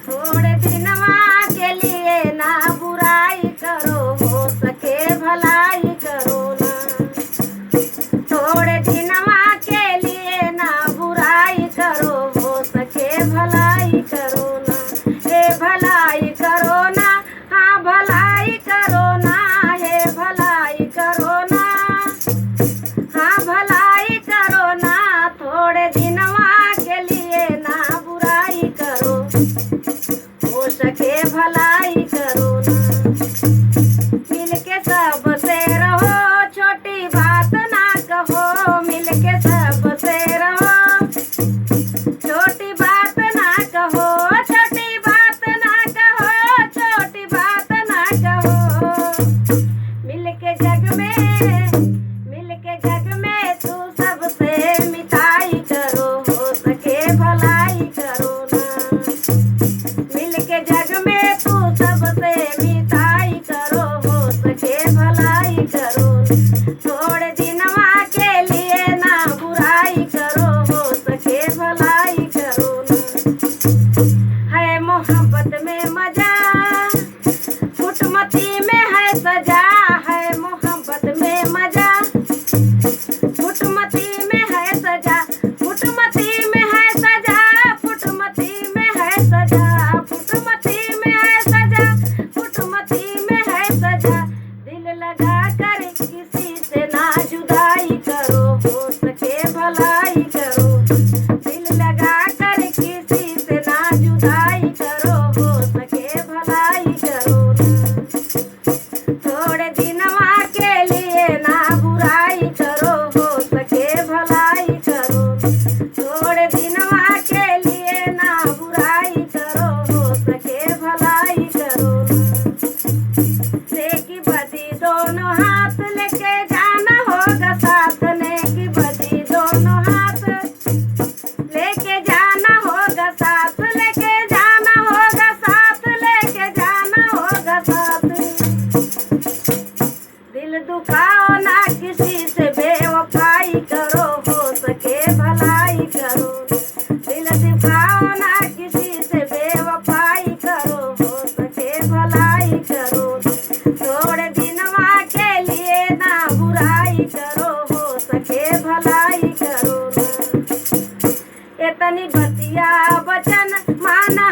थोड़े दिनवा के लिए ना बुराई करो, हो सके भलाई करो ना। थोड़े दिनवा के लिए ना बुराई करो, हो सके भलाई करो ना। हे भलाई करो ना, हाँ भलाई करो ना, हे भलाई करो ना, हाँ भलाई करो ना। थोड़े दिनवा के लिए ना बुराई करो, हो सके भलाई करो ना। मिलके सबसे रहो, छोटी बात ना कहो, मिलके सबसे रहो, छोटी बात ना कहो, छोटी बात ना कहो, छोटी बात ना कहो। मिलके जग में तू सबसे मिठाई करो, हो सके भलाई करो ना। मिलके जग में तू सबसे मिठाई करो, हो सके भलाई करो। थोड़े दिनवा के लिए ना बुराई करो, हो सके भलाई करो ना। है मोहब्बत में मजा, फुटमती में है सजा, है मोहब्बत में मजा, फुटमती में है सजा, फुटमती में है सजा, फुटमती में है सजा, फुटमती में है सजा, फुटमती में है सजा। दिल लगा कर किसी से ना जुदाई करो, हो सके भलाई करो। दिल लगा कर किसी से ना जुदाई करो, हो सके भलाई करो ना। थोड़े दिनवा के लिए ना बुराई करो, हो सके भलाई करो। थोड़े दिनवा के लिए ना बुराई करो, हो सके भलाई करो ना। नेकी बदी दोनों हाथ लेके जाना होगा साथ, नेकी बदी दोनों हाथ लेके जाना होगा साथ, लेके जाना होगा साथ, लेके जाना होगा साथ। दिल दुखाओ ना किसी से, बेवफाई करो, हो सके भलाई करो। दिल दुखाओ ना किसी से, बेवफाई करो, हो सके भलाई करो। थोड़े दिनवा के लिए ना बुराई करो, हो सके भलाई करो ना। इतनी बतिया वचन माना